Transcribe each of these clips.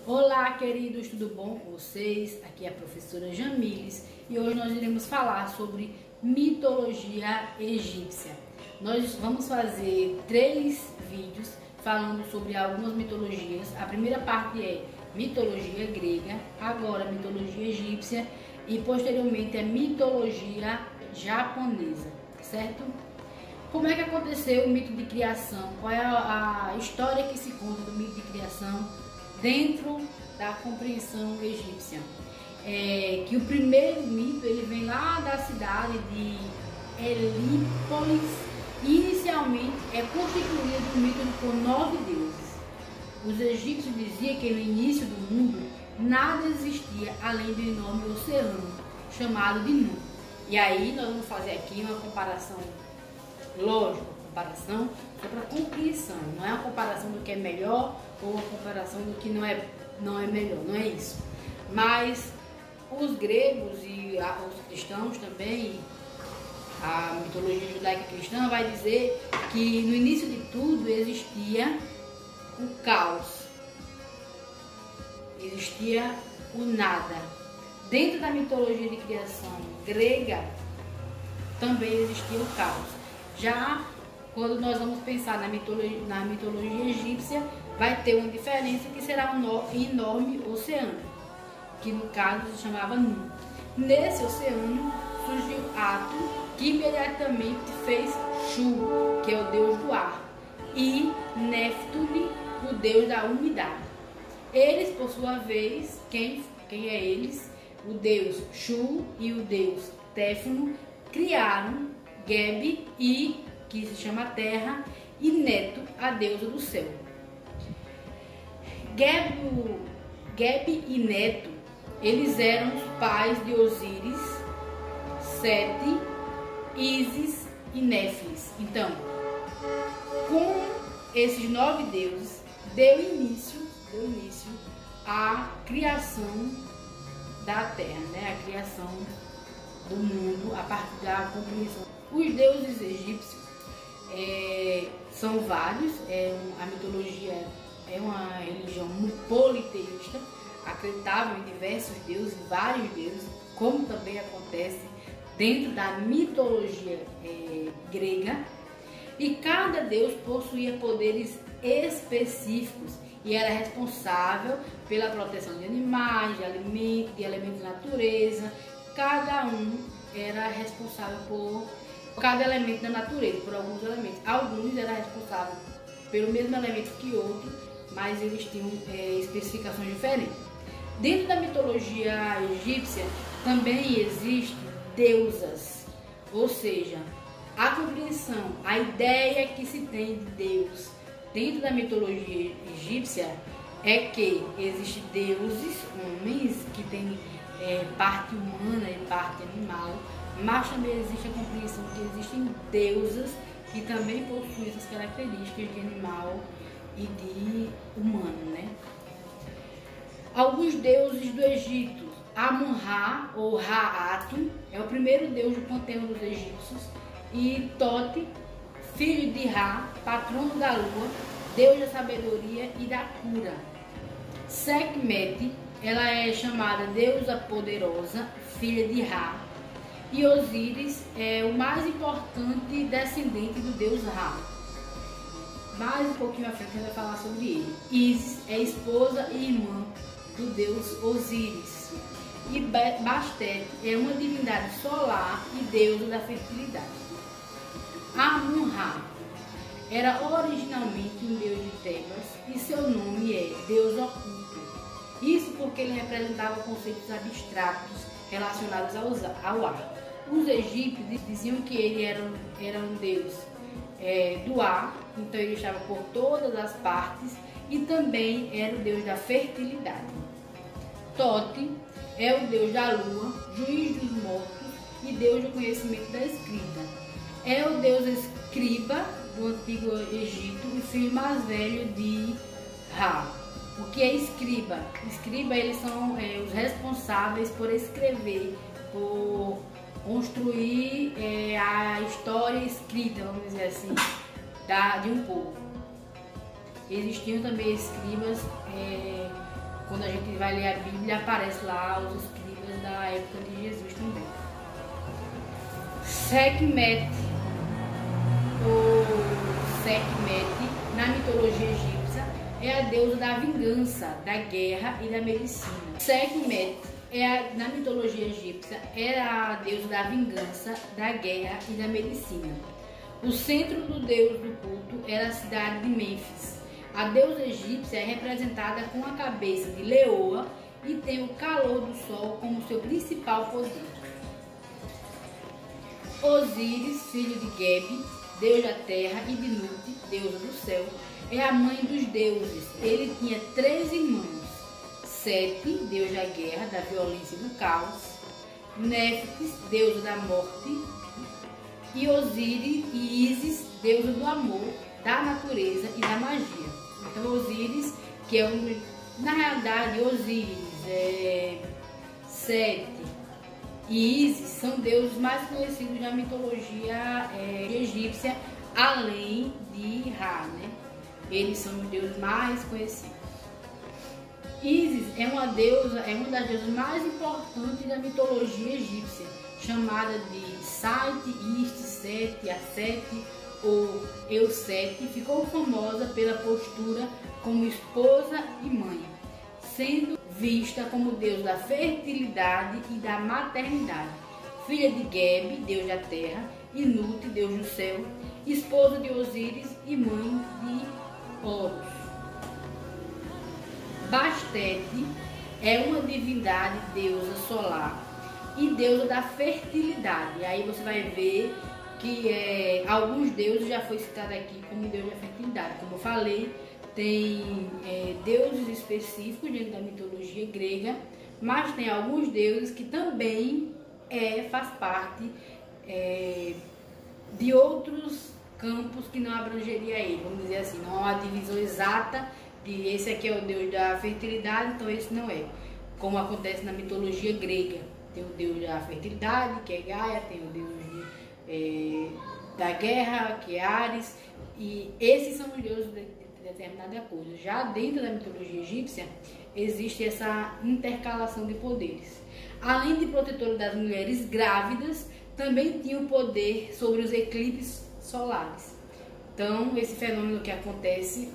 Olá, queridos, tudo bom com vocês? Aqui é a professora Jamiles e hoje nós iremos falar sobre mitologia egípcia. Nós vamos fazer 3 vídeos falando sobre algumas mitologias. A primeira parte é mitologia grega, agora mitologia egípcia e posteriormente a mitologia japonesa, certo? Como é que aconteceu o mito de criação? Qual é a história que se conta do mito de criação dentro da compreensão egípcia? Que o primeiro mito ele vem lá da cidade de Helípolis. Inicialmente é constituído um mito por 9 deuses. Os egípcios diziam que no início do mundo nada existia além do enorme oceano chamado de Nu. E aí nós vamos fazer aqui uma comparação. Lógico, comparação é para compreensão, não é uma comparação do que é melhor ou uma comparação do que não é melhor, não é isso. Mas os gregos e os cristãos também, a mitologia judaica cristã vai dizer que no início de tudo existia o caos, existia o nada. Dentro da mitologia de criação grega também existia o caos. Já quando nós vamos pensar na mitologia egípcia, vai ter uma diferença que será um enorme oceano, que no caso se chamava Nu. Nesse oceano surgiu Atum, que imediatamente fez Shu, que é o deus do ar, e Neftune, o deus da umidade. Eles, por sua vez, quem é eles? O deus Shu e o deus Tefno criaram Geb, que se chama Terra, e Neto, a deusa do céu. Geb e Neto, eles eram os pais de Osíris, Sete, Ísis e Néfilis. Então, com esses 9 deuses, deu início à criação da Terra, né? A criação do mundo a partir da compreensão. Os deuses egípcios são vários. A mitologia é uma religião politeísta, acreditavam em diversos deuses, vários deuses, como também acontece dentro da mitologia grega. E cada deus possuía poderes específicos e era responsável pela proteção de animais, de elementos da natureza. Cada um era responsável por cada elemento da natureza, por alguns elementos. Alguns eram responsáveis pelo mesmo elemento que outros, mas eles tinham especificações diferentes. Dentro da mitologia egípcia também existem deusas, ou seja, a compreensão, a ideia que se tem de Deus dentro da mitologia egípcia é que existem deuses, homens, que têm parte humana e parte animal, mas também existe a compreensão que existem deusas que também possuem essas características de animal e de humano, né? Alguns deuses do Egito. Amun-Ra, ou Ra-Atum, é o primeiro deus do panteão dos egípcios, e Tote, filho de Ra, patrono da lua, deus da sabedoria e da cura. Sekhmet, ela é chamada deusa poderosa, filha de Ra. E Osíris é o mais importante descendente do deus Ra. Mais um pouquinho à frente a gente vai falar sobre ele. Ísis é esposa e irmã do deus Osíris. E Bastet é uma divindade solar e deusa da fertilidade. Amun-Ra era originalmente um deus de Tebas e seu nome é Deus Oculto. Isso porque ele representava conceitos abstratos relacionados ao ar. Os egípcios diziam que ele era um deus do ar, então ele estava por todas as partes, e também era o deus da fertilidade. Tote é o deus da lua, juiz dos mortos e deus do conhecimento da escrita. É o deus escriba do antigo Egito e filho mais velho de Ra. O que é escriba? Escriba, eles são os responsáveis por escrever, por construir a história escrita, vamos dizer assim, de um povo. Existiam também escribas quando a gente vai ler a Bíblia, aparece lá os escribas da época de Jesus também. Sekhmet, ou Sekhmet, na mitologia egípcia, é a deusa da vingança, da guerra e da medicina. Sekhmet, na mitologia egípcia, era a deusa da vingança, da guerra e da medicina. O centro do deus do culto era a cidade de Mênfis. A deusa egípcia é representada com a cabeça de leoa e tem o calor do sol como seu principal poder. Osíris, filho de Geb, deus da terra, e de Nut, deusa do céu, é a mãe dos deuses. Ele tinha 3 irmãos: Sete, deus da guerra, da violência e do caos; Néftis, deusa da morte; e Osíris e Ísis, deusa do amor, da natureza e da magia. Então Osíris, que é na realidade Osíris, Sete e Ísis são deuses mais conhecidos da mitologia egípcia, além de Ra, né? Eles são os deuses mais conhecidos. Ísis é uma das deusas mais importantes da mitologia egípcia, chamada de Sati, Isis, Sete, Sete ou Eusete. Ficou famosa pela postura como esposa e mãe, sendo vista como deusa da fertilidade e da maternidade, filha de Geb, deus da terra, e Nut, deus do céu, esposa de Osíris e mãe de Horus. Bastete é uma divindade deusa solar e deusa da fertilidade. E aí você vai ver que alguns deuses já foi citado aqui como deus da fertilidade. Como eu falei, tem deuses específicos dentro da mitologia grega, mas tem alguns deuses que também faz parte de outros campos que não abrangeria ele. Vamos dizer assim, não há uma divisão exata de esse aqui é o deus da fertilidade, então esse não é. Como acontece na mitologia grega, tem o deus da fertilidade, que é Gaia, tem o deus da guerra, que é Ares, e esses são os deuses de determinada coisa. Já dentro da mitologia egípcia, existe essa intercalação de poderes. Além de protetora das mulheres grávidas, também tinha o poder sobre os eclipses solares. Então, esse fenômeno que acontece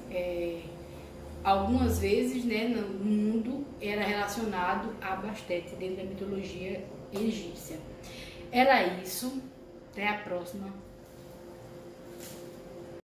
algumas vezes, né, no mundo, era relacionado a Bastete dentro da mitologia egípcia. Era isso. Até a próxima.